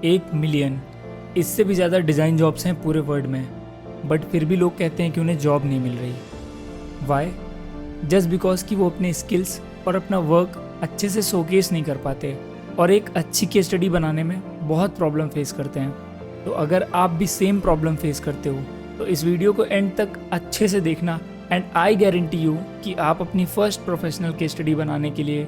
1 million, इससे भी ज़्यादा डिज़ाइन जॉब्स हैं पूरे वर्ल्ड में, बट फिर भी लोग कहते हैं कि उन्हें जॉब नहीं मिल रही। वाई? जस्ट बिकॉज कि वो अपने स्किल्स और अपना वर्क अच्छे से शोकेस नहीं कर पाते और एक अच्छी केस स्टडी बनाने में बहुत प्रॉब्लम फेस करते हैं। तो अगर आप भी सेम प्रॉब्लम फेस करते हो तो इस वीडियो को एंड तक अच्छे से देखना एंड आई गारंटी यू कि आप अपनी फर्स्ट प्रोफेशनल केस स्टडी बनाने के लिए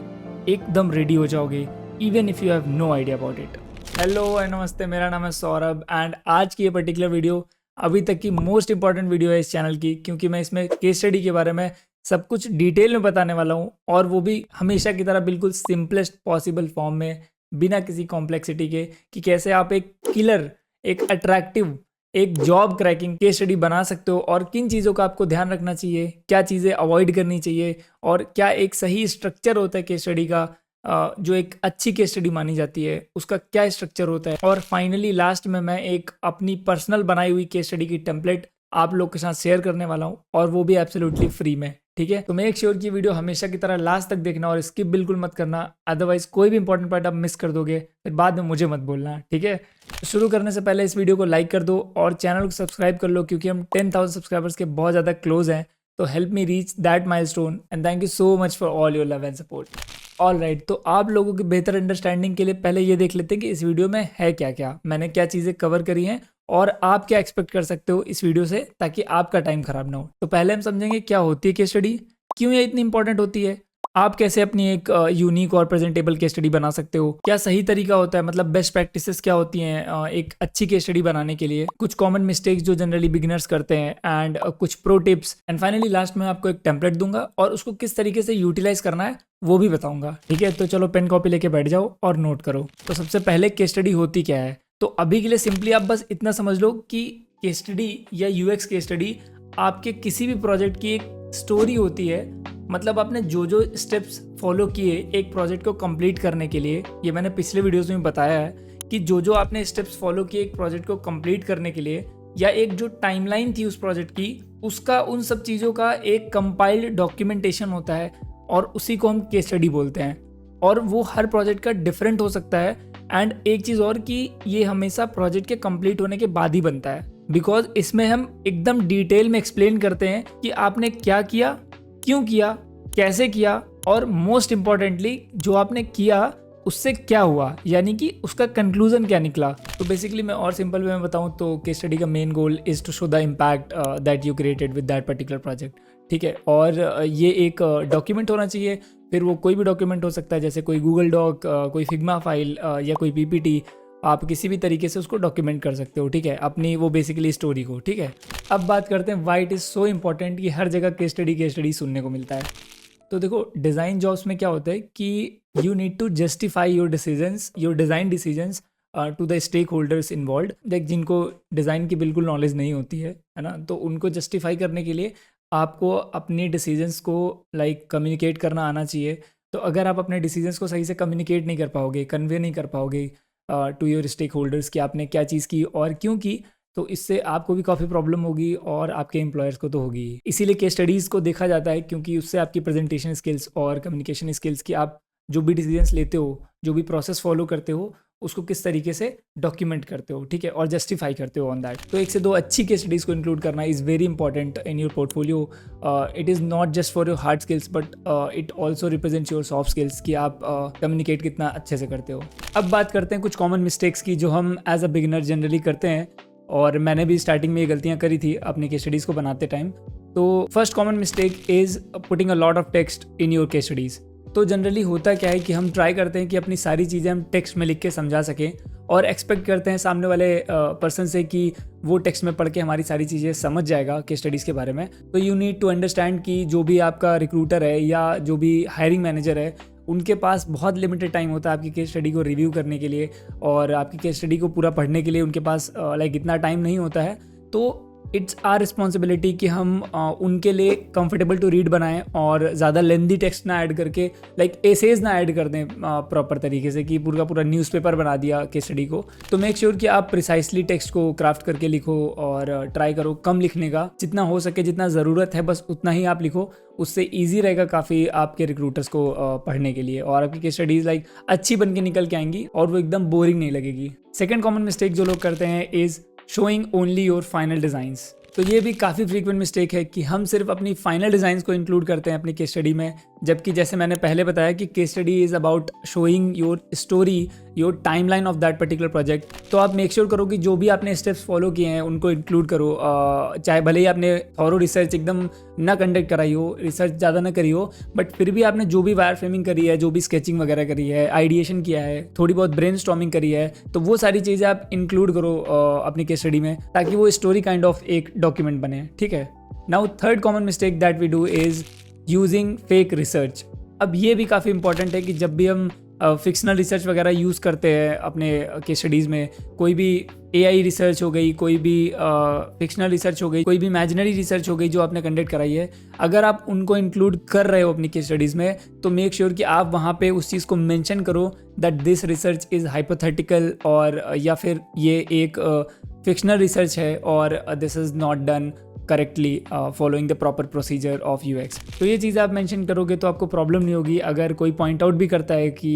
एकदम रेडी हो जाओगे, even if you have no idea about it. Hello and नमस्ते, मेरा नाम है सौरभ एंड आज की ये पर्टिकुलर वीडियो अभी तक की मोस्ट इंपॉर्टेंट वीडियो है इस चैनल की, क्योंकि मैं इसमें केस स्टडी के बारे में सब कुछ डिटेल में बताने वाला हूँ, और वो भी हमेशा की तरह बिल्कुल सिंपलेस्ट पॉसिबल फॉर्म में, बिना किसी कॉम्प्लेक्सिटी के, कि कैसे आप एक किलर, एक अट्रैक्टिव, एक जॉब क्रैकिंग केस स्टडी बना सकते हो, और किन चीज़ों का आपको ध्यान रखना चाहिए, क्या चीज़ें अवॉइड करनी चाहिए, और क्या एक सही स्ट्रक्चर होता है केस स्टडी का, जो एक अच्छी केस स्टडी मानी जाती है उसका क्या स्ट्रक्चर होता है। और फाइनली लास्ट में मैं एक अपनी पर्सनल बनाई हुई केस स्टडी की टेम्पलेट आप लोग के साथ शेयर करने वाला हूँ, और वो भी एब्सोल्युटली फ्री में। ठीक है, तो मेक श्योर कि वीडियो हमेशा की तरह लास्ट तक देखना और स्किप बिल्कुल मत करना, अदरवाइज कोई भी इंपॉर्टेंट पार्ट आप मिस कर दोगे, फिर बाद में मुझे मत बोलना। ठीक है, तो शुरू करने से पहले इस वीडियो को लाइक कर दो और चैनल को सब्सक्राइब कर लो, क्योंकि हम 10,000 सब्सक्राइबर्स के बहुत ज़्यादा क्लोज हैं। तो help me reach that milestone and thank you so much for all your love and support. All right, तो आप लोगों की बेहतर अंडरस्टैंडिंग के लिए पहले ये देख लेते हैं कि इस वीडियो में है क्या क्या, मैंने क्या चीज़ें कवर करी हैं और आप क्या एक्सपेक्ट कर सकते हो इस वीडियो से, ताकि आपका टाइम खराब ना हो। तो पहले हम समझेंगे क्या होती है केस स्टडी, क्यों ये इतनी इंपॉर्टेंट होती है, आप कैसे अपनी एक यूनिक और प्रेजेंटेबल केस स्टडी बना सकते हो, क्या सही तरीका होता है, मतलब बेस्ट प्रैक्टिसेस क्या होती हैं एक अच्छी केस स्टडी बनाने के लिए, कुछ कॉमन मिस्टेक्स जो जनरली बिगिनर्स करते हैं, एंड कुछ pro tips, and finally last में आपको एक टेम्पलेट दूंगा और उसको किस तरीके से यूटिलाइज करना है वो भी बताऊंगा। ठीक है, तो चलो पेन कॉपी लेके बैठ जाओ और नोट करो। तो सबसे पहले केस स्टडी होती क्या है, तो अभी के लिए सिंपली आप बस इतना समझ लो कि केस स्टडी या यूएक्स केस स्टडी आपके किसी भी प्रोजेक्ट की एक स्टोरी होती है। मतलब आपने जो जो स्टेप्स फॉलो किए एक प्रोजेक्ट को कंप्लीट करने के लिए, ये मैंने पिछले वीडियोस में बताया है कि जो जो आपने स्टेप्स फॉलो किए एक प्रोजेक्ट को कंप्लीट करने के लिए, या एक जो टाइमलाइन थी उस प्रोजेक्ट की, उसका उन सब चीज़ों का एक कंपाइल्ड डॉक्यूमेंटेशन होता है, और उसी को हम केस स्टडी बोलते हैं। और वो हर प्रोजेक्ट का डिफरेंट हो सकता है। एंड एक चीज़ और कि ये हमेशा प्रोजेक्ट के कंप्लीट होने के बाद ही बनता है, बिकॉज इसमें हम एकदम डिटेल में एक्सप्लेन करते हैं कि आपने क्या किया, क्यों किया, कैसे किया, और मोस्ट इम्पॉर्टेंटली जो आपने किया उससे क्या हुआ, यानी कि उसका कंक्लूजन क्या निकला। तो बेसिकली मैं और सिंपल वे में बताऊं तो केस स्टडी का main goal is to show the impact that you created with that particular project. ठीक है, और ये एक डॉक्यूमेंट होना चाहिए, फिर वो कोई भी डॉक्यूमेंट हो सकता है, जैसे कोई गूगल डॉक, कोई फिग्मा फाइल, या कोई पीपीटी, आप किसी भी तरीके से उसको डॉक्यूमेंट कर सकते हो। ठीक है, अपनी वो बेसिकली स्टोरी को। ठीक है, अब बात करते हैं why it is so important कि हर जगह केस स्टडी सुनने को मिलता है। तो देखो, डिज़ाइन जॉब्स में क्या होता है कि you need to justify your decisions, your design decisions to the stakeholders involve. देख, जिनको डिज़ाइन की बिल्कुल नॉलेज नहीं होती है ना, तो उनको जस्टिफाई करने के लिए आपको अपने डिसीजंस को कम्युनिकेट करना आना चाहिए। तो अगर आप अपने डिसीजंस को सही से कम्युनिकेट नहीं कर पाओगे, कन्वे नहीं कर पाओगे टू योर स्टेक होल्डर्स कि आपने क्या चीज़ की और क्यों की, तो इससे आपको भी काफ़ी प्रॉब्लम होगी और आपके एम्प्लॉयर्स को तो होगी। इसीलिए केस स्टडीज़ को देखा जाता है, क्योंकि उससे आपकी प्रेजेंटेशन स्किल्स और कम्युनिकेशन स्किल्स की, आप जो भी डिसीजंस लेते हो, जो भी प्रोसेस फॉलो करते हो, उसको किस तरीके से डॉक्यूमेंट करते हो। ठीक है, और जस्टिफाई करते हो ऑन दैट। तो 1 से 2 अच्छी केस स्टडीज़ को इंक्लूड करना is very important in your portfolio. It is not just for your hard skills, but it also represents your soft skills कि आप कम्युनिकेट कितना अच्छे से करते हो। अब बात करते हैं कुछ कॉमन मिस्टेक्स की जो हम एज अ बिगिनर जनरली करते हैं, और मैंने भी स्टार्टिंग में ये गलतियाँ करी थी अपनी केस स्टडीज़ को बनाते टाइम। तो first common mistake is putting a lot of text in your case studies. तो जनरली होता क्या है कि हम ट्राई करते हैं कि अपनी सारी चीज़ें हम टेक्स्ट में लिख के समझा सकें, और एक्सपेक्ट करते हैं सामने वाले पर्सन से कि वो टेक्स्ट में पढ़ के हमारी सारी चीज़ें समझ जाएगा केस स्टडीज़ के बारे में। तो यू नीड टू अंडरस्टैंड कि जो भी आपका रिक्रूटर है या जो भी हायरिंग मैनेजर है, उनके पास बहुत लिमिटेड टाइम होता है आपकी केस स्टडी को रिव्यू करने के लिए, और आपकी केस स्टडी को पूरा पढ़ने के लिए उनके पास इतना टाइम नहीं होता है। तो इट्स आर रिस्पॉन्सिबिलिटी कि हम उनके लिए कंफर्टेबल टू रीड बनाएं और ज़्यादा लेंदी टेक्स्ट ना ऐड करके लाइक एसेज ना ऐड कर दें प्रॉपर तरीके से कि पूरा का पूरा न्यूज़पेपर बना दिया केस स्टडी को। तो मेक श्योर कि आप प्रिसाइसली टेक्स्ट को क्राफ्ट करके लिखो और ट्राई करो कम लिखने का, जितना हो सके जितना ज़रूरत है बस उतना ही आप लिखो। उससे ईजी रहेगा काफ़ी आपके रिक्रूटर्स को पढ़ने के लिए और आपकी केस स्टडीज़ लाइक अच्छी बन के निकल के आएंगी और वो एकदम बोरिंग नहीं लगेगी। सेकेंड कॉमन मिस्टेक जो लोग करते हैं is showing only your final designs. तो ये भी काफ़ी फ्रीक्वेंट मिस्टेक है कि हम सिर्फ अपनी फाइनल डिज़ाइंस को इंक्लूड करते हैं अपनी केस स्टडी में, जबकि जैसे मैंने पहले बताया कि case study is about showing your story, your timeline of that particular project. तो आप मेक श्योर करो कि जो भी आपने स्टेप्स फॉलो किए हैं उनको इंक्लूड करो, चाहे भले ही आपने थॉरो रिसर्च एकदम ना कंडक्ट कराई हो, रिसर्च ज़्यादा ना करी हो, बट फिर भी आपने जो भी वायर फ्रेमिंग करी है, जो भी स्केचिंग वगैरह करी है, आइडिएशन किया है, थोड़ी बहुत ब्रेनस्टॉर्मिंग करी है, तो वो सारी चीज़ें आप इंक्लूड करो अपनी केस स्टडी में, ताकि वो स्टोरी काइंड ऑफ एक डॉक्यूमेंट बने। ठीक है। Now third common mistake that we do is using fake research. अब ये भी काफ़ी इंपॉर्टेंट है कि जब भी हम फिक्शनल रिसर्च वगैरह यूज़ करते हैं अपने केस स्टडीज़ में, कोई भी AI रिसर्च हो गई, कोई भी फिक्शनल रिसर्च हो गई, कोई भी इमेजिनरी रिसर्च हो गई जो आपने कंडक्ट कराई है, अगर आप उनको इंक्लूड कर रहे हो अपनी केस स्टडीज़ में तो मेक श्योर कि आप वहाँ पे उस चीज़ को मेंशन करो that this research is hypothetical, और या फिर ये एक फिक्शनल रिसर्च है और this is not done correctly following the proper procedure of UX। तो ये चीज़ आप मेंशन करोगे तो आपको प्रॉब्लम नहीं होगी। अगर कोई पॉइंट आउट भी करता है कि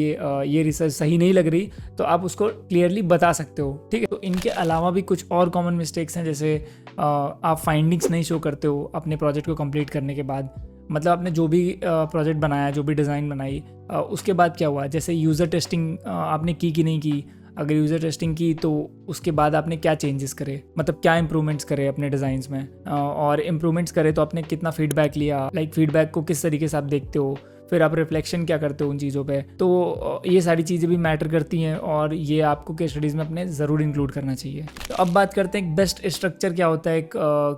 ये रिसर्च सही नहीं लग रही तो आप उसको क्लियरली बता सकते हो। ठीक है। तो इनके अलावा भी कुछ और कॉमन मिस्टेक्स हैं, जैसे आप फाइंडिंग्स नहीं शो करते हो अपने प्रोजेक्ट को कंप्लीट करने के बाद। मतलब आपने जो भी प्रोजेक्ट बनाया, जो भी डिज़ाइन बनाई, उसके बाद क्या हुआ, जैसे यूज़र टेस्टिंग आपने की कि नहीं की। अगर यूज़र टेस्टिंग की तो उसके बाद आपने क्या चेंजेस करे, मतलब क्या इंप्रूवमेंट्स करे अपने डिज़ाइंस में, और इंप्रूवमेंट्स करे तो आपने कितना फीडबैक लिया, लाइक फीडबैक को किस तरीके से आप देखते हो, फिर आप रिफ्लेक्शन क्या करते हो उन चीज़ों पे। तो ये सारी चीज़ें भी मैटर करती हैं और ये आपको केस स्टडीज़ में अपने ज़रूर इंक्लूड करना चाहिए। तो अब बात करते हैं एक बेस्ट स्ट्रक्चर क्या होता है एक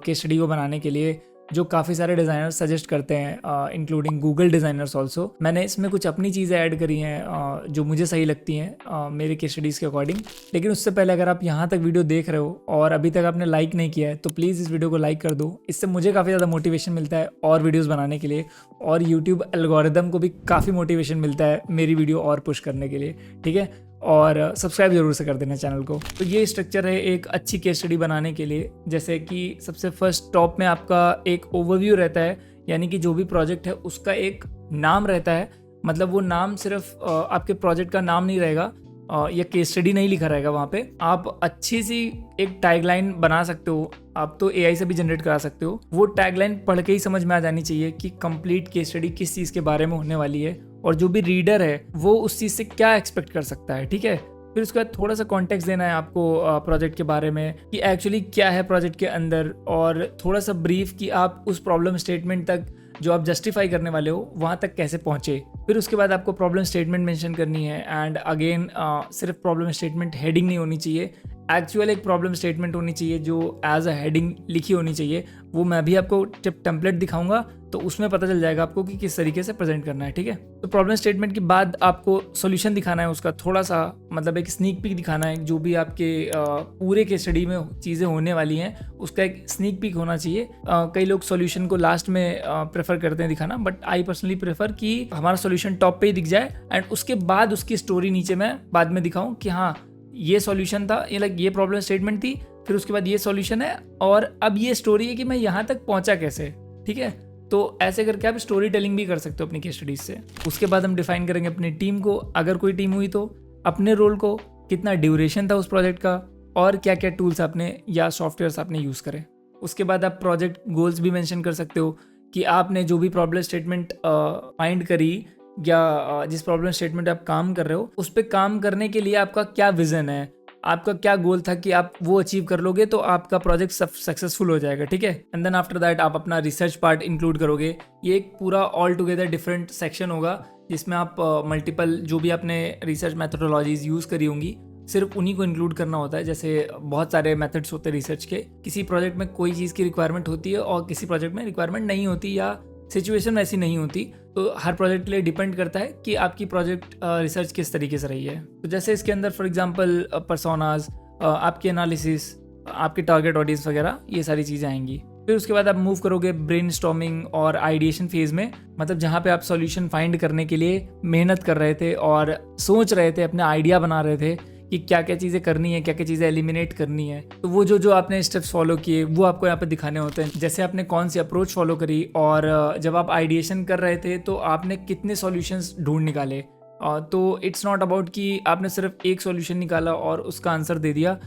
केस स्टडी को बनाने के लिए, जो काफ़ी सारे डिज़ाइनर्स सजेस्ट करते हैं, इंक्लूडिंग गूगल डिज़ाइनर्स ऑल्सो। मैंने इसमें कुछ अपनी चीज़ें ऐड करी हैं जो मुझे सही लगती हैं मेरे केस स्टडीज़ के अकॉर्डिंग। लेकिन उससे पहले अगर आप यहाँ तक वीडियो देख रहे हो और अभी तक आपने लाइक नहीं किया है तो प्लीज़ इस वीडियो को लाइक कर दो। इससे मुझे काफ़ी ज़्यादा मोटिवेशन मिलता है और वीडियोज़ बनाने के लिए, और यूट्यूब एल्गोरिदम को भी काफ़ी मोटिवेशन मिलता है मेरी वीडियो और पुश करने के लिए। ठीक है। और सब्सक्राइब जरूर से कर देना चैनल को। तो ये स्ट्रक्चर है एक अच्छी केस स्टडी बनाने के लिए। जैसे कि सबसे फर्स्ट टॉप में आपका एक ओवरव्यू रहता है, यानी कि जो भी प्रोजेक्ट है उसका एक नाम रहता है। मतलब वो नाम सिर्फ आपके प्रोजेक्ट का नाम नहीं रहेगा या केस स्टडी नहीं लिखा रहेगा वहाँ पे। आप अच्छी सी एक टैगलाइन बना सकते हो, आप तो AI से भी जनरेट करा सकते हो। वो टैगलाइन पढ़ के ही समझ में आ जानी चाहिए कि कंप्लीट केस स्टडी किस चीज़ के बारे में होने वाली है और जो भी रीडर है वो उस चीज़ से क्या एक्सपेक्ट कर सकता है। ठीक है। फिर उसके बाद थोड़ा सा कॉन्टेक्स्ट देना है आपको प्रोजेक्ट के बारे में कि एक्चुअली क्या है प्रोजेक्ट के अंदर, और थोड़ा सा ब्रीफ कि आप उस प्रॉब्लम स्टेटमेंट तक जो आप जस्टिफाई करने वाले हो वहाँ तक कैसे पहुँचे। फिर उसके बाद आपको प्रॉब्लम स्टेटमेंट मेंशन करनी है। एंड अगेन सिर्फ प्रॉब्लम स्टेटमेंट हेडिंग नहीं होनी चाहिए, एक्चुअल एक प्रॉब्लम स्टेटमेंट होनी चाहिए जो एज अ हेडिंग लिखी होनी चाहिए। वो मैं भी आपको जब टेम्पलेट दिखाऊंगा तो उसमें पता चल जाएगा आपको कि किस तरीके से प्रेजेंट करना है। ठीक है। तो प्रॉब्लम स्टेटमेंट के बाद आपको सॉल्यूशन दिखाना है उसका, थोड़ा सा मतलब एक स्नीक पीक दिखाना है। जो भी आपके पूरे केस स्टडी में चीज़ें होने वाली हैं उसका एक स्नीक पीक होना चाहिए। कई लोग सॉल्यूशन को लास्ट में प्रेफर करते हैं दिखाना, बट आई पर्सनली प्रेफर कि हमारा सॉल्यूशन टॉप पे ही दिख जाए एंड उसके बाद उसकी स्टोरी नीचे मैं बाद में दिखाऊं कि हाँ ये सॉल्यूशन था, ये लाइक ये प्रॉब्लम स्टेटमेंट थी, फिर उसके बाद ये सॉल्यूशन है और अब ये स्टोरी है कि मैं यहाँ तक पहुँचा कैसे। ठीक है। तो ऐसे करके आप स्टोरी टेलिंग भी कर सकते हो अपनी केस स्टडीज से। उसके बाद हम डिफाइन करेंगे अपनी टीम को, अगर कोई टीम हुई तो अपने रोल को, कितना ड्यूरेशन था उस प्रोजेक्ट का, और क्या क्या टूल्स आपने या सॉफ्टवेयर्स आपने यूज़ करे। उसके बाद आप प्रोजेक्ट गोल्स भी मेंशन कर सकते हो कि आपने जो भी प्रॉब्लम स्टेटमेंट फाइंड करी या जिस प्रॉब्लम स्टेटमेंट आप काम कर रहे हो उस पर काम करने के लिए आपका क्या विजन है, आपका क्या गोल था कि आप वो अचीव कर लोगे तो आपका प्रोजेक्ट सक्सेसफुल हो जाएगा। ठीक है। एंड देन आफ्टर दैट आप अपना रिसर्च पार्ट इंक्लूड करोगे। ये एक पूरा ऑल टुगेदर डिफरेंट सेक्शन होगा जिसमें आप मल्टीपल जो भी आपने रिसर्च मैथोडोलॉजीज यूज़ करी होंगी सिर्फ उन्हीं को इंक्लूड करना होता है। जैसे बहुत सारे मेथड्स होते हैं रिसर्च के, किसी प्रोजेक्ट में कोई चीज़ की रिक्वायरमेंट होती है और किसी प्रोजेक्ट में रिक्वायरमेंट नहीं होती या सिचुएशन ऐसी नहीं होती। तो हर प्रोजेक्ट के लिए डिपेंड करता है कि आपकी प्रोजेक्ट रिसर्च किस तरीके से रही है। तो जैसे इसके अंदर फॉर एग्जांपल पर्सोनाज, आपकी एनालिसिस, आपके टारगेट ऑडियंस वगैरह, ये सारी चीज़ें आएंगी। फिर उसके बाद आप मूव करोगे ब्रेनस्टॉर्मिंग और आइडिएशन फेज में, मतलब जहाँ पे आप सॉल्यूशन फाइंड करने के लिए मेहनत कर रहे थे और सोच रहे थे, अपना आइडिया बना रहे थे कि क्या क्या चीज़ें करनी है, क्या क्या चीज़ें एलिमिनेट करनी है। तो वो जो आपने स्टेप्स फॉलो किए वो आपको यहाँ पे दिखाने होते हैं, जैसे आपने कौन सी अप्रोच फॉलो करी, और जब आप आइडिएशन कर रहे थे तो आपने कितने सॉल्यूशंस ढूंढ निकाले। तो इट्स नॉट अबाउट कि आपने सिर्फ एक सॉल्यूशन निकाला और उसका आंसर दे दिया,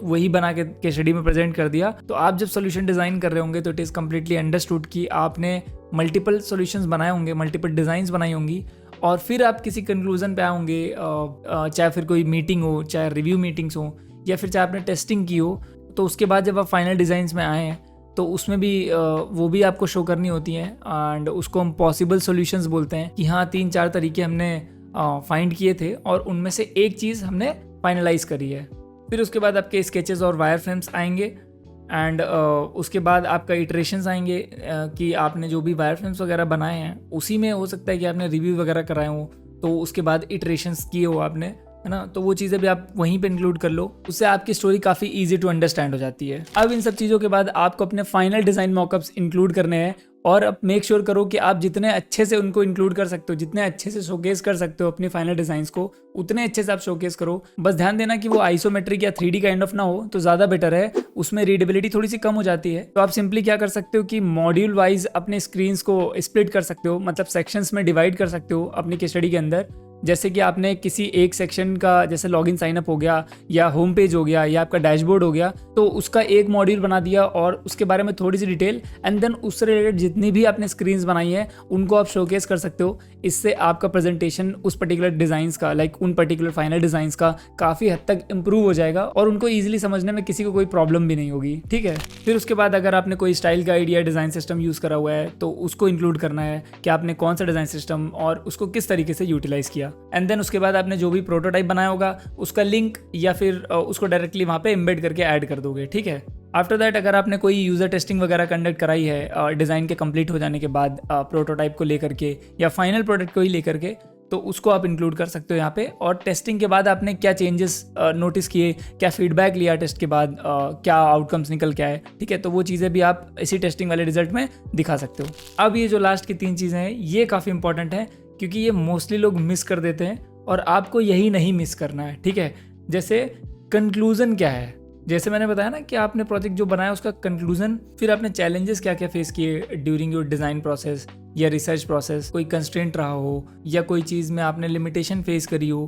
वही बना के स्टडी में प्रेजेंट कर दिया। तो आप जब सॉल्यूशन डिज़ाइन कर रहे होंगे तो इट इज़ कम्प्लीटली अंडरस्टूड कि आपने मल्टीपल सॉल्यूशंस बनाए होंगे, मल्टीपल डिज़ाइंस बनाई होंगी, और फिर आप किसी कंक्लूजन पे आए होंगे, चाहे फिर कोई मीटिंग हो, चाहे रिव्यू मीटिंग्स हो, या फिर चाहे आपने टेस्टिंग की हो। तो उसके बाद जब आप फाइनल डिज़ाइंस में आए हैं तो उसमें भी वो भी आपको शो करनी होती हैं, एंड उसको हम पॉसिबल सॉल्यूशंस बोलते हैं कि हाँ 3-4 तरीके हमने फाइंड किए थे और उनमें से एक चीज़ हमने फाइनलाइज करी है। फिर उसके बाद आपके स्केचेस और वायर फ्रेम्स आएंगे, एंड उसके बाद आपका इटरेशंस आएंगे कि आपने जो भी वायर फ्रेम्स वगैरह बनाए हैं उसी में हो सकता है कि आपने रिव्यू वगैरह कराए हो, तो उसके बाद इटरेशंस किए हो आपने, है ना। तो वो चीज़ें भी आप वहीं पे इंक्लूड कर लो, उससे आपकी स्टोरी काफ़ी इजी टू अंडरस्टैंड हो जाती है। अब इन सब चीज़ों के बाद आपको अपने फाइनल डिज़ाइन मॉकअप्स इंक्लूड करने हैं, और अब मेक श्योर करो कि आप जितने अच्छे से उनको इंक्लूड कर सकते हो, जितने अच्छे से शोकेस कर सकते हो अपनी फाइनल डिज़ाइंस को, उतने अच्छे से आप शोकेस करो। बस ध्यान देना कि वो आइसोमेट्रिक या 3D काइंड ऑफ ना हो तो ज़्यादा बेटर है, उसमें रीडेबिलिटी थोड़ी सी कम हो जाती है। तो आप सिंपली क्या कर सकते हो कि मॉड्यूल वाइज अपने स्क्रीन्स को स्प्लिट कर सकते हो, मतलब सेक्शंस में डिवाइड कर सकते हो अपनी केस स्टडी के अंदर। जैसे कि आपने किसी एक सेक्शन का, जैसे लॉगिन साइनअप हो गया या होम पेज हो गया या आपका डैशबोर्ड हो गया, तो उसका एक मॉड्यूल बना दिया और उसके बारे में थोड़ी सी डिटेल, एंड देन उससे रिलेटेड जितनी भी आपने स्क्रीन्स बनाई है उनको आप शोकेस कर सकते हो। इससे आपका प्रेजेंटेशन उस पर्टिकुलर डिज़ाइंस का, उन पर्टिकुलर फाइनल डिज़ाइंस का काफ़ी हद तक इंप्रूव हो जाएगा और उनको ईजिली समझने में किसी को कोई प्रॉब्लम भी नहीं होगी, ठीक है। फिर उसके बाद अगर आपने कोई स्टाइल गाइड या डिज़ाइन सिस्टम यूज़ करा हुआ है तो उसको इंक्लूड करना है कि आपने कौन सा डिज़ाइन सिस्टम और उसको किस तरीके से यूटिलाइज किया। एंड देन उसके बाद आपने जो भी प्रोटोटाइप बनाया होगा उसका लिंक या फिर उसको डायरेक्टली वहाँ पे एम्बेड करके ऐड कर दोगे, ठीक है। आफ्टर दैट अगर आपने कोई यूज़र टेस्टिंग वगैरह कंडक्ट कराई है डिज़ाइन के कंप्लीट हो जाने के बाद, प्रोटोटाइप को लेकर के या फाइनल प्रोडक्ट को ही लेकर के, तो उसको आप इंक्लूड कर सकते हो यहाँ पे। और टेस्टिंग के बाद आपने क्या चेंजेस नोटिस किए, क्या फीडबैक लिया टेस्ट के बाद, क्या आउटकम्स निकल के आए, ठीक है। तो वो चीज़ें भी आप इसी टेस्टिंग वाले रिजल्ट में दिखा सकते हो। अब ये जो लास्ट की 3 चीज़ें हैं ये काफ़ी इंपॉर्टेंट हैं, क्योंकि ये मोस्टली लोग मिस कर देते हैं और आपको यही नहीं मिस करना है, ठीक है। जैसे कंक्लूजन क्या है, जैसे मैंने बताया ना कि आपने प्रोजेक्ट जो बनाया उसका कंक्लूजन, फिर आपने चैलेंजेस क्या क्या फेस किए ड्यूरिंग योर डिज़ाइन प्रोसेस या रिसर्च प्रोसेस, कोई कंस्ट्रेंट रहा हो या कोई चीज़ में आपने लिमिटेशन फेस करी हो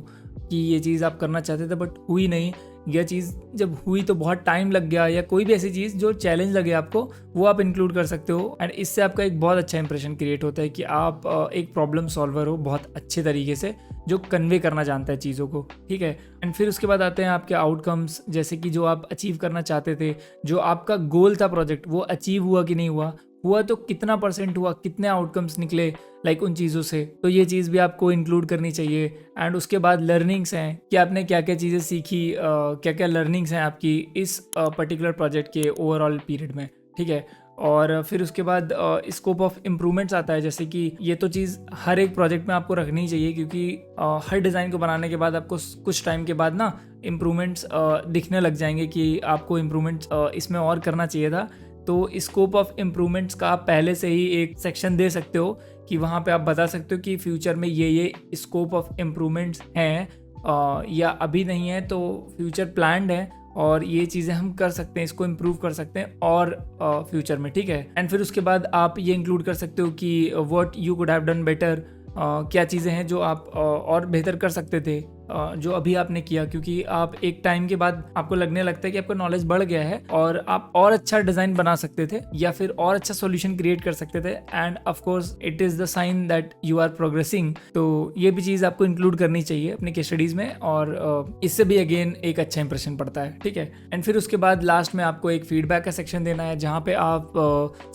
कि ये चीज़ आप करना चाहते थे बट हुई नहीं, यह चीज़ जब हुई तो बहुत टाइम लग गया, या कोई भी ऐसी चीज़ जो चैलेंज लगे आपको, वो आप इंक्लूड कर सकते हो। एंड इससे आपका एक बहुत अच्छा इंप्रेशन क्रिएट होता है कि आप एक प्रॉब्लम सॉल्वर हो बहुत अच्छे तरीके से, जो कन्वे करना जानता है चीज़ों को, ठीक है। एंड फिर उसके बाद आते हैं आपके आउटकम्स, जैसे कि जो आप अचीव करना चाहते थे, जो आपका गोल था प्रोजेक्ट, वो अचीव हुआ कि नहीं हुआ तो कितना % हुआ, कितने आउटकम्स निकले उन चीज़ों से, तो ये चीज़ भी आपको इंक्लूड करनी चाहिए। एंड उसके बाद लर्निंग्स हैं कि आपने क्या क्या चीज़ें सीखी, क्या क्या लर्निंग्स हैं आपकी इस पर्टिकुलर प्रोजेक्ट के ओवरऑल पीरियड में, ठीक है। और फिर उसके बाद स्कोप ऑफ इम्प्रूवमेंट्स आता है, जैसे कि ये तो चीज़ हर एक प्रोजेक्ट में आपको रखनी चाहिए, क्योंकि हर डिज़ाइन को बनाने के बाद आपको कुछ टाइम के बाद ना इम्प्रूवमेंट्स दिखने लग जाएंगे कि आपको इम्प्रूवमेंट्स इसमें और करना चाहिए था। तो स्कोप ऑफ इम्प्रूवमेंट्स का आप पहले से ही एक सेक्शन दे सकते हो कि वहाँ पे आप बता सकते हो कि फ्यूचर में ये स्कोप ऑफ इम्प्रूवमेंट्स हैं, या अभी नहीं है तो फ्यूचर प्लान्ड है और ये चीज़ें हम कर सकते हैं, इसको इम्प्रूव कर सकते हैं और फ्यूचर में, ठीक है। एंड फिर उसके बाद आप ये इंक्लूड कर सकते हो कि what you could have done better, क्या चीज़ें हैं जो आप और बेहतर कर सकते थे जो अभी आपने किया, क्योंकि आप एक टाइम के बाद आपको लगने लगता है कि आपका नॉलेज बढ़ गया है और आप और अच्छा डिज़ाइन बना सकते थे या फिर और अच्छा सॉल्यूशन क्रिएट कर सकते थे। And of course it is the sign that you are progressing. तो ये भी चीज़ आपको इंक्लूड करनी चाहिए अपने केस स्टडीज़ में, और इससे भी अगेन एक अच्छा इंप्रेशन पड़ता है, ठीक है। एंड फिर उसके बाद लास्ट में आपको एक फीडबैक का सेक्शन देना है, जहाँ पे आप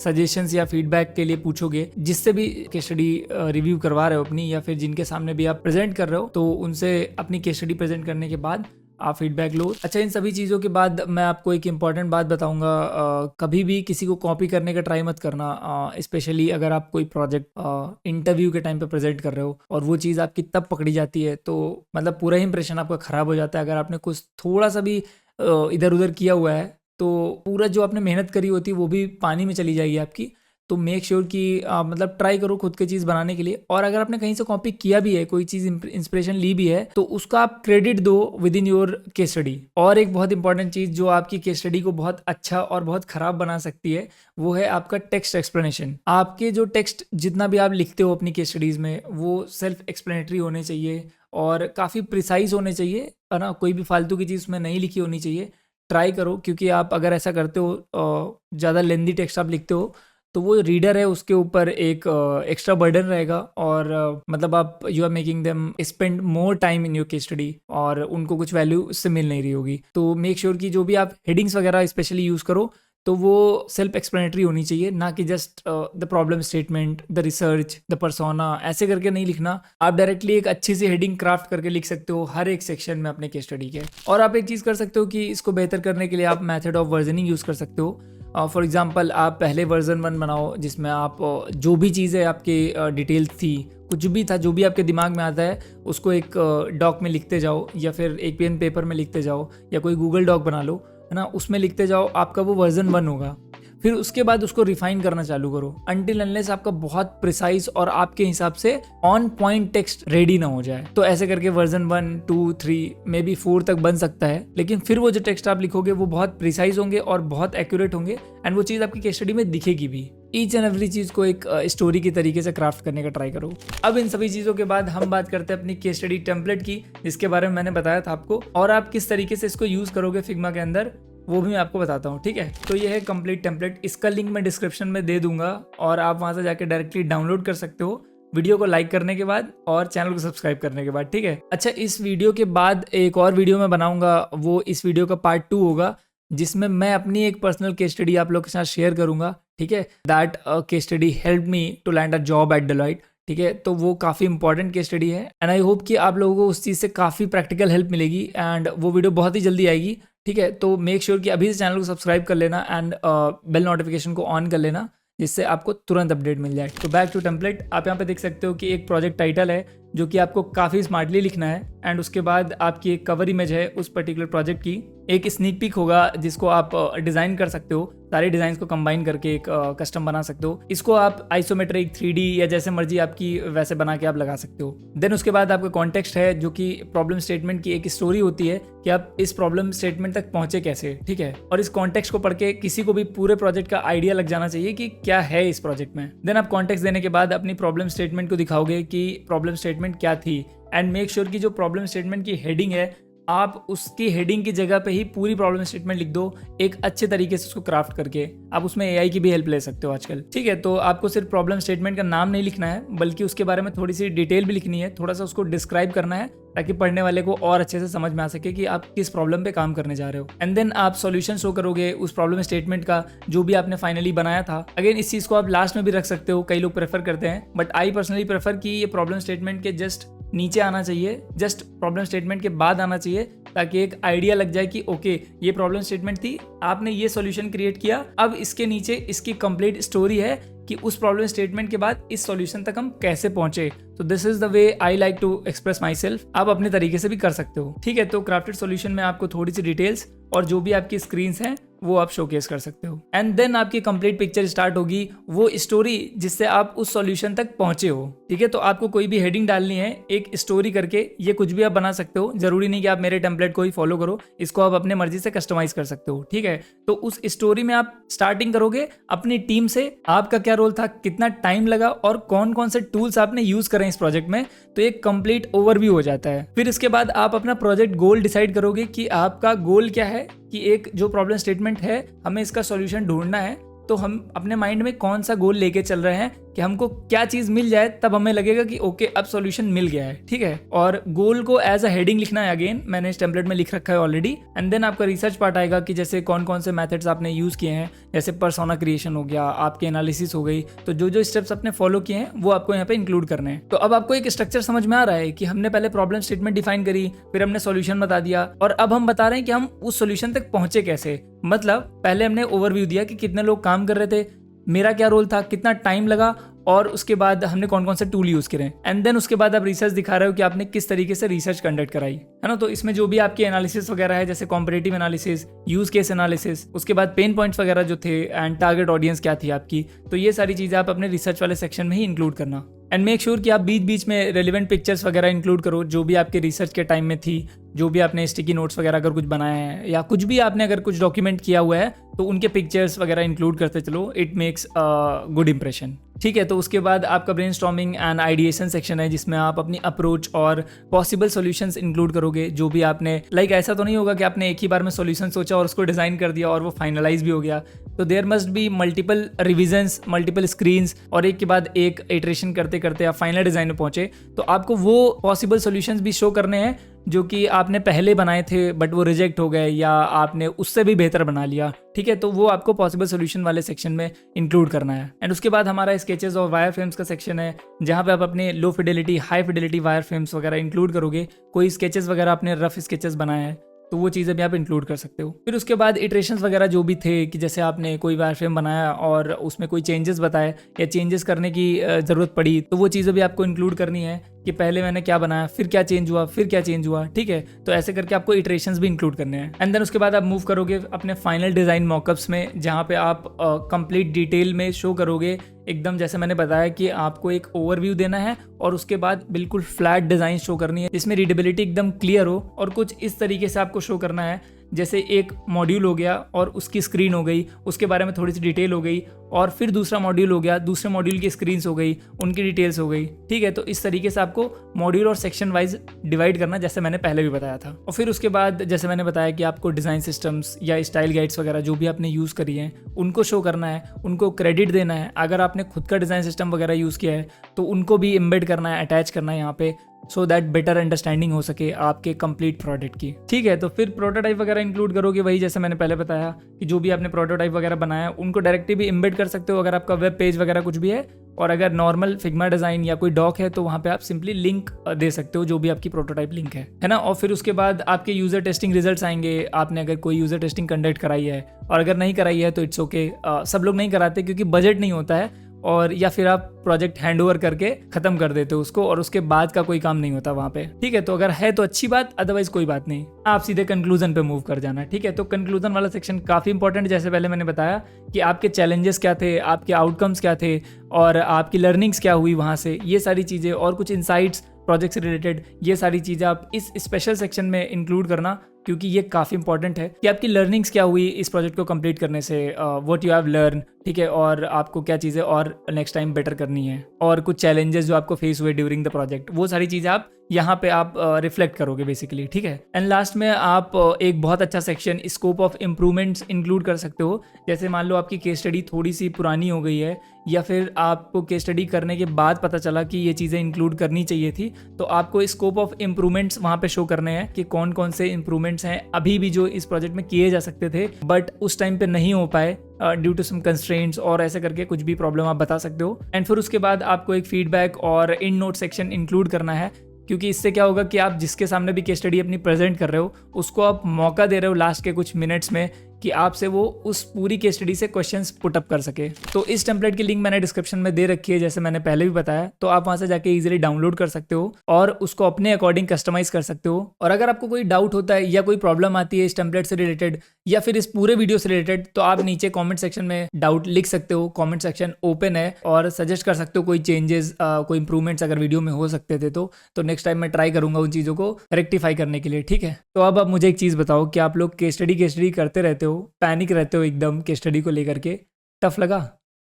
सजेशंस या फीडबैक के लिए पूछोगे, जिससे भी केस स्टडी रिव्यू करवा रहे हो अपनी, या फिर जिनके सामने भी आप प्रेजेंट कर रहे हो, तो उनसे अपनी केस स्टडी प्रेजेंट करने के बाद आप फीडबैक लो। अच्छा, इन सभी चीज़ों के बाद मैं आपको एक इम्पॉर्टेंट बात बताऊंगा, कभी भी किसी को कॉपी करने का ट्राई मत करना, स्पेशली अगर आप कोई प्रोजेक्ट इंटरव्यू के टाइम पे प्रेजेंट कर रहे हो और वो चीज़ आपकी तब पकड़ी जाती है तो मतलब पूरा ही इंप्रेशन आपका ख़राब हो जाता है। अगर आपने कुछ थोड़ा सा भी इधर उधर किया हुआ है तो पूरा जो आपने मेहनत करी होती है वो भी पानी में चली जाएगी आपकी। तो मेक श्योर कि मतलब ट्राई करो खुद की चीज़ बनाने के लिए। और अगर आपने कहीं से कॉपी किया भी है, कोई चीज़ इंस्पिरेशन ली भी है, तो उसका आप क्रेडिट दो with in your case study. और एक बहुत इंपॉर्टेंट चीज़ जो आपकी केस स्टडी को बहुत अच्छा और बहुत ख़राब बना सकती है, वो है आपका टेक्स्ट एक्सप्लेनेशन। आपके जो टेक्स्ट जितना भी आप लिखते हो अपनी केस स्टडीज़ में, वो सेल्फ एक्सप्लेनेटरी होने चाहिए और काफ़ी प्रिसाइज होने चाहिए, है ना। कोई भी फालतू की चीज़ उसमें नहीं लिखी होनी चाहिए। ट्राई करो, क्योंकि आप अगर ऐसा करते हो, ज़्यादा लेंदी टेक्स्ट आप लिखते हो, तो वो रीडर है उसके ऊपर एक एक्स्ट्रा बर्डन रहेगा। और मतलब आप you are making them spend more time in your case study, और उनको कुछ वैल्यू उससे मिल नहीं रही होगी। तो मेक श्योर कि जो भी आप हेडिंग्स वगैरह स्पेशली यूज़ करो, तो वो सेल्फ एक्सप्लेनेटरी होनी चाहिए, ना कि just the problem statement, the research, the persona, ऐसे करके नहीं लिखना। आप डायरेक्टली एक अच्छी सी हेडिंग क्राफ्ट करके लिख सकते हो हर एक सेक्शन में अपने केस स्टडी के। और आप एक चीज़ कर सकते हो कि इसको बेहतर करने के लिए आप मेथड ऑफ वर्जनिंग यूज़ कर सकते हो। फॉर एग्जाम्पल, आप पहले वर्जन 1 बनाओ जिसमें आप जो भी चीज़ें आपके डिटेल्स थी, कुछ भी था, जो भी आपके दिमाग में आता है, उसको एक डॉक में लिखते जाओ, या फिर एक पेन पेपर में लिखते जाओ, या कोई गूगल डॉक बना लो, है ना, उसमें लिखते जाओ। आपका वो वर्जन 1 होगा। फिर उसके बाद उसको रिफाइन करना चालू करो अनटिल अनलेस आपका बहुत प्रिसाइज और आपके हिसाब से ऑन पॉइंट टेक्स्ट रेडी ना हो जाए। तो ऐसे करके वर्जन 1, 2, 3 मे बी 4 तक बन सकता है, लेकिन फिर वो जो टेक्स्ट आप लिखोगे वो बहुत प्रिसाइज होंगे और बहुत एक्यूरेट होंगे, एंड वो चीज़ आपकी केस स्टडी में दिखेगी भी। ईच एंड एवरी चीज़ को एक स्टोरी की तरीके से क्राफ्ट करने का ट्राई करो। अब इन सभी चीज़ों के बाद हम बात करते हैं अपनी केस स्टडी टेम्पलेट की, जिसके बारे में मैंने बताया था आपको, और आप किस तरीके से इसको यूज़ करोगे फिग्मा के अंदर, वो भी मैं आपको बताता हूँ, ठीक है। तो ये है कंप्लीट टेम्पलेट, इसका लिंक मैं डिस्क्रिप्शन में दे दूंगा, और आप वहाँ से जाके डायरेक्टली डाउनलोड कर सकते हो वीडियो को लाइक करने के बाद और चैनल को सब्सक्राइब करने के बाद, ठीक है। अच्छा, इस वीडियो के बाद एक और वीडियो मैं बनाऊंगा, वो इस वीडियो का पार्ट 2 होगा, जिसमें मैं अपनी एक पर्सनल केस स्टडी आप लोग के साथ शेयर करूंगा, ठीक है। That case study help me to land a job at Deloitte, ठीक है। तो वो काफ़ी इंपॉर्टेंट केस स्टडी है, एंड आई होप कि आप लोगों को उस चीज़ से काफ़ी प्रैक्टिकल हेल्प मिलेगी, एंड वो वीडियो बहुत ही जल्दी आएगी, ठीक है। तो मेक श्योर कि अभी से चैनल को सब्सक्राइब कर लेना एंड बेल नोटिफिकेशन को ऑन कर लेना, जिससे आपको तुरंत अपडेट मिल जाए। तो बैक टू टेम्पलेट, आप यहाँ पे देख सकते हो कि एक प्रोजेक्ट टाइटल है जो कि आपको काफ़ी स्मार्टली लिखना है, एंड उसके बाद आपकी एक कवर इमेज है उस पर्टिकुलर प्रोजेक्ट की, एक स्नीक पिक होगा जिसको आप डिज़ाइन कर सकते हो, सारे डिज़ाइंस को कंबाइन करके एक कस्टम बना सकते हो। इसको आप आइसोमेट्रिक, 3D या जैसे मर्जी आपकी वैसे बना के आप लगा सकते हो। देन उसके बाद आपका कॉन्टेक्स्ट है, जो कि प्रॉब्लम स्टेटमेंट की एक स्टोरी होती है कि आप इस प्रॉब्लम स्टेटमेंट तक पहुंचे कैसे, ठीक है। और इस कॉन्टेक्स्ट को पढ़ के किसी को भी पूरे प्रोजेक्ट का आइडिया लग जाना चाहिए कि क्या है इस प्रोजेक्ट में। देन आप कॉन्टेक्स्ट देने के बाद अपनी प्रॉब्लम स्टेटमेंट को दिखाओगे कि प्रॉब्लम स्टेटमेंट क्या थी, एंड मेक श्योर कि जो प्रॉब्लम स्टेटमेंट की हेडिंग है, आप उसकी हेडिंग की जगह पे ही पूरी प्रॉब्लम स्टेटमेंट लिख दो, एक अच्छे तरीके से उसको क्राफ्ट करके। आप उसमें एआई की भी हेल्प ले सकते हो आजकल, ठीक है। तो आपको सिर्फ प्रॉब्लम स्टेटमेंट का नाम नहीं लिखना है, बल्कि उसके बारे में थोड़ी सी डिटेल भी लिखनी है, थोड़ा सा उसको डिस्क्राइब करना है, ताकि पढ़ने वाले को और अच्छे से समझ में आ सके कि आप किस प्रॉब्लम पे काम करने जा रहे हो। एंड देन आप सॉल्यूशन शो करोगे उस प्रॉब्लम स्टेटमेंट का जो भी आपने फाइनली बनाया था। अगेन इस चीज़ को आप लास्ट में भी रख सकते हो, कई लोग प्रेफर करते हैं, बट आई पर्सनली प्रेफर कि ये प्रॉब्लम स्टेटमेंट के जस्ट नीचे आना चाहिए, जस्ट प्रॉब्लम स्टेटमेंट के बाद आना चाहिए, ताकि एक आइडिया लग जाए कि ओके ये प्रॉब्लम स्टेटमेंट थी, आपने ये सॉल्यूशन क्रिएट किया, अब इसके नीचे इसकी कंप्लीट स्टोरी है कि उस प्रॉब्लम स्टेटमेंट के बाद इस सॉल्यूशन तक हम कैसे पहुंचे। तो this is the way I like to express myself. आप अपने तरीके से भी कर सकते हो, ठीक है। तो क्राफ्टेड सॉल्यूशन में आपको थोड़ी सी डिटेल्स और जो भी आपकी स्क्रीन्स हैं वो आप शोकेस कर सकते हो, एंड देन आपकी कंप्लीट पिक्चर स्टार्ट होगी, वो स्टोरी जिससे आप उस सॉल्यूशन तक पहुंचे हो, ठीक है। तो आपको कोई भी हेडिंग डालनी है एक स्टोरी करके, ये कुछ भी आप बना सकते हो, जरूरी नहीं कि आप मेरे टेम्पलेट को ही फॉलो करो, इसको आप अपने मर्जी से कस्टमाइज कर सकते हो, ठीक है। तो उस स्टोरी में आप स्टार्टिंग करोगे अपनी टीम से, आपका क्या रोल था, कितना टाइम लगा, और कौन कौन से टूल्स आपने यूज करें इस प्रोजेक्ट में, तो एक कंप्लीट ओवरव्यू हो जाता है। फिर इसके बाद आप अपना प्रोजेक्ट गोल डिसाइड करोगे कि आपका गोल क्या है, कि एक जो प्रॉब्लम स्टेटमेंट है हमें इसका सॉल्यूशन ढूंढना है, तो हम अपने माइंड में कौन सा गोल लेके चल रहे हैं कि हमको क्या चीज मिल जाए तब हमें लगेगा कि ओके अब सॉल्यूशन मिल गया है, ठीक है। और गोल को एज अ हेडिंग लिखना है, अगेन मैंने इस टेम्पलेट में लिख रखा है ऑलरेडी। एंड देन आपका रिसर्च पार्ट आएगा कि जैसे कौन कौन से मेथड्स आपने यूज किए हैं, जैसे पर्सोना क्रिएशन हो गया, आपके एनालिसिस हो गई, तो जो जो स्टेप्स आपने फॉलो किए हैं वो आपको यहाँ पे इंक्लूड करने हैं। तो अब आपको एक स्ट्रक्चर समझ में आ रहा है कि हमने पहले प्रॉब्लम स्टेटमेंट डिफाइन करी, फिर हमने सॉल्यूशन बता दिया, और अब हम बता रहे हैं कि हम उस सॉल्यूशन तक पहुंचे कैसे। मतलब पहले हमने ओवरव्यू दिया कि कितने लोग काम कर रहे थे, मेरा क्या रोल था, कितना टाइम लगा, और उसके बाद हमने कौन कौन से टूल यूज करे, एंड देन उसके बाद आप रिसर्च दिखा रहे हो कि आपने किस तरीके से रिसर्च कंडक्ट कराई, है ना। तो इसमें जो भी आपकी एनालिसिस वगैरह है, जैसे competitive analysis, use case analysis, उसके बाद पेन पॉइंट्स वगैरह जो थे, एंड टारगेट ऑडियंस क्या थी आपकी, तो ये सारी चीजें आप अपने रिसर्च वाले सेक्शन में ही इंक्लूड करना। एंड मेक श्योर कि आप बीच बीच में रेलिवेंट पिक्चर्स वगैरह इंक्लूड करो जो भी आपके रिसर्च के टाइम में थी, जो भी आपने स्टिकी नोट्स वगैरह अगर कुछ बनाया है या कुछ भी आपने अगर कुछ डॉक्यूमेंट किया हुआ है तो उनके पिक्चर्स वगैरह इंक्लूड करते चलो, इट मेक्स गुड इंप्रेशन। ठीक है, तो उसके बाद आपका ब्रेनस्टॉर्मिंग एंड आइडिएशन सेक्शन है जिसमें आप अपनी अप्रोच और पॉसिबल सॉल्यूशंस इंक्लूड करोगे। जो भी आपने ऐसा तो नहीं होगा कि आपने एक ही बार में सॉल्यूशन सोचा और उसको डिजाइन कर दिया और वो फाइनलाइज भी हो गया। तो there must be multiple revisions, multiple screens, और एक के बाद एक इटरेशन करते करते आप फाइनल डिजाइन में पहुंचे। तो आपको वो पॉसिबल सॉल्यूशंस भी शो करने हैं जो कि आपने पहले बनाए थे बट वो रिजेक्ट हो गए या आपने उससे भी बेहतर बना लिया। ठीक है, तो वो आपको पॉसिबल सॉल्यूशन वाले सेक्शन में इंक्लूड करना है। एंड उसके बाद हमारा स्केचेस और वायर फ्रेम्स का सेक्शन है जहाँ पे आप अपने low fidelity, high fidelity wire frames वगैरह इंक्लूड करोगे। कोई स्केचेस वगैरह आपने रफ स्केचेस बनाए हैं तो वो चीज़ें भी आप इंक्लूड कर सकते हो। फिर उसके बाद इटरेशंस वगैरह जो भी थे कि जैसे आपने कोई वायर फ्रेम बनाया और उसमें कोई चेंजेस बताए या चेंजेस करने की ज़रूरत पड़ी, तो वो चीज़ें भी आपको इंक्लूड करनी है कि पहले मैंने क्या बनाया, फिर क्या चेंज हुआ, फिर क्या चेंज हुआ। ठीक है, तो ऐसे करके आपको इटरेशंस भी इंक्लूड करने हैं। एंड देन उसके बाद आप मूव करोगे अपने फाइनल डिज़ाइन मॉकअप्स में जहाँ पे आप कंप्लीट डिटेल में शो करोगे। एकदम जैसे मैंने बताया कि आपको एक ओवरव्यू देना है और उसके बाद बिल्कुल फ्लैट डिज़ाइन शो करनी है जिसमें रीडेबिलिटी एकदम क्लियर हो, और कुछ इस तरीके से आपको शो करना है जैसे एक मॉड्यूल हो गया और उसकी स्क्रीन हो गई, उसके बारे में थोड़ी सी डिटेल हो गई, और फिर दूसरा मॉड्यूल हो गया, दूसरे मॉड्यूल की स्क्रीन्स हो गई, उनकी डिटेल्स हो गई। ठीक है, तो इस तरीके से आपको मॉड्यूल और सेक्शन वाइज डिवाइड करना, जैसे मैंने पहले भी बताया था। और फिर उसके बाद जैसे मैंने बताया कि आपको डिज़ाइन सिस्टम्स या स्टाइल गाइड्स वगैरह जो भी आपने यूज़ करी हैं उनको शो करना है, उनको क्रेडिट देना है। अगर आपने खुद का डिज़ाइन सिस्टम वगैरह यूज़ किया है तो उनको भी एम्बेड करना है, अटैच करना है यहाँ पे, सो दैट बेटर अंडरस्टैंडिंग हो सके आपके कंप्लीट प्रोडक्ट की। ठीक है, तो फिर प्रोटोटाइप वगैरह इंक्लूड करोगे। वही जैसे मैंने पहले बताया कि जो भी आपने प्रोटोटाइप वगैरह बनाया उनको डायरेक्टली भी एम्बेड कर सकते हो अगर आपका वेब पेज वगैरह कुछ भी है, और अगर नॉर्मल फिग्मा डिज़ाइन या कोई डॉक है तो वहाँ पे आप सिंपली लिंक दे सकते हो जो भी आपकी प्रोटोटाइप लिंक है ना। और फिर उसके बाद आपके यूज़र टेस्टिंग रिजल्ट्स आएंगे। आपने अगर कोई यूज़र टेस्टिंग कंडक्ट कराई है, और अगर नहीं कराई है तो इट्स ओके। सब लोग नहीं कराते क्योंकि बजट नहीं होता है, और या फिर आप प्रोजेक्ट हैंड ओवर करके खत्म कर देते हो उसको और उसके बाद का कोई काम नहीं होता वहाँ पे। ठीक है, तो अगर है तो अच्छी बात, अदरवाइज कोई बात नहीं, आप सीधे कंक्लूजन पे मूव कर जाना। ठीक है, तो कंक्लूजन वाला सेक्शन काफ़ी इंपॉर्टेंट, जैसे पहले मैंने बताया कि आपके चैलेंजेस क्या थे, आपके आउटकम्स क्या थे, और आपकी लर्निंग्स क्या हुई वहाँ से, ये सारी चीज़ें, और कुछ इंसाइट्स प्रोजेक्ट से रिलेटेड, ये सारी चीज़ें आप इस स्पेशल सेक्शन में इंक्लूड करना, क्योंकि ये काफ़ी इंपॉर्टेंट है कि आपकी लर्निंग्स क्या हुई इस प्रोजेक्ट को कंप्लीट करने से, व्हाट यू हैव लर्न। ठीक है, और आपको क्या चीज़ें और नेक्स्ट टाइम बेटर करनी है, और कुछ चैलेंजेस जो आपको फेस हुए ड्यूरिंग द प्रोजेक्ट, वो सारी चीज़ें आप यहाँ पे आप रिफ्लेक्ट करोगे बेसिकली। ठीक है, एंड लास्ट में आप एक बहुत अच्छा section scope of improvements include कर सकते हो। जैसे मान लो आपकी केस स्टडी थोड़ी सी पुरानी हो गई है, या फिर आपको केस स्टडी करने के बाद पता चला कि ये चीज़ें इंक्लूड करनी चाहिए थी, तो आपको स्कोप ऑफ इम्प्रूवमेंट्स वहाँ पे शो करने हैं कि कौन कौन से इम्प्रूवमेंट्स हैं अभी भी जो इस प्रोजेक्ट में किए जा सकते थे बट उस टाइम पे नहीं हो पाए ड्यू टू सम कंस्ट्रेंट्स, और ऐसे करके कुछ भी प्रॉब्लम आप बता सकते हो। एंड फिर उसके बाद आपको एक फीडबैक और इन नोट सेक्शन इंक्लूड करना है, क्योंकि इससे क्या होगा कि आप जिसके सामने भी केस स्टडी अपनी प्रेजेंट कर रहे हो उसको आप मौका दे रहे हो लास्ट के कुछ मिनट्स में कि आपसे वो उस पूरी केस स्टडी से क्वेश्चंस पुट अप कर सके। तो इस टेम्पलेट की लिंक मैंने डिस्क्रिप्शन में दे रखी है, जैसे मैंने पहले भी बताया, तो आप वहां से जाके इजीली डाउनलोड कर सकते हो और उसको अपने अकॉर्डिंग कस्टमाइज कर सकते हो। और अगर आपको कोई डाउट होता है या कोई प्रॉब्लम आती है इस टेम्पलेट से रिलेटेड या फिर इस पूरे वीडियो से रिलेटेड, तो आप नीचे कॉमेंट सेक्शन में डाउट लिख सकते हो। कॉमेंट सेक्शन ओपन है, और सजेस्ट कर सकते हो कोई चेंजेस, कोई इंप्रूवमेंट्स अगर वीडियो में हो सकते थे तो नेक्स्ट टाइम मैं ट्राई करूंगा उन चीज़ों को रेक्टिफाई करने के लिए। ठीक है, तो अब मुझे एक चीज़ बताओ कि आप लोग केस स्टडी करते रहते हो, पैनिक रहते हो एकदम केस स्टडी को लेकर के, टफ लगा?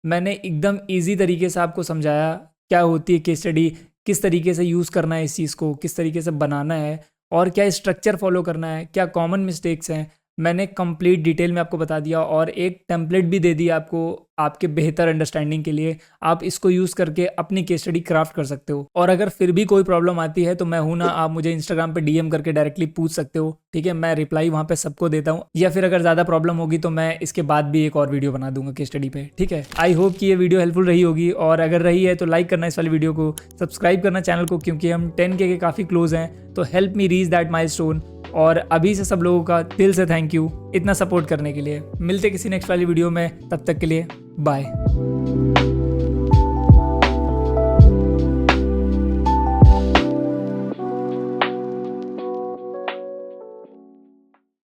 मैंने एकदम इजी तरीके से आपको समझाया क्या होती है केस स्टडी, किस तरीके से यूज़ करना है इस चीज़ को, किस तरीके से बनाना है, और क्या स्ट्रक्चर फॉलो करना है, क्या कॉमन मिस्टेक्स हैं, मैंने कंप्लीट डिटेल में आपको बता दिया, और एक टेम्पलेट भी दे दिया आपको आपके बेहतर अंडरस्टैंडिंग के लिए। आप इसको यूज़ करके अपनी केस स्टडी क्राफ्ट कर सकते हो। और अगर फिर भी कोई प्रॉब्लम आती है तो मैं हूं ना, आप मुझे इंस्टाग्राम पे डीएम करके डायरेक्टली पूछ सकते हो। ठीक है, मैं रिप्लाई वहाँ पे सबको देता हूँ, या फिर अगर ज़्यादा प्रॉब्लम होगी तो मैं इसके बाद भी एक और वीडियो बना दूंगा केस स्टडी पे। ठीक है, आई होप कि ये वीडियो हेल्पफुल रही होगी, और अगर रही है तो लाइक करना इस वाली वीडियो को, सब्सक्राइब करना चैनल को, क्योंकि हम 10K के काफ़ी क्लोज हैं। तो help me reach that milestone. और अभी से सब लोगों का दिल से थैंक यू इतना सपोर्ट करने के लिए। मिलते किसी नेक्स्ट वाली वीडियो में, तब तक के लिए बाय।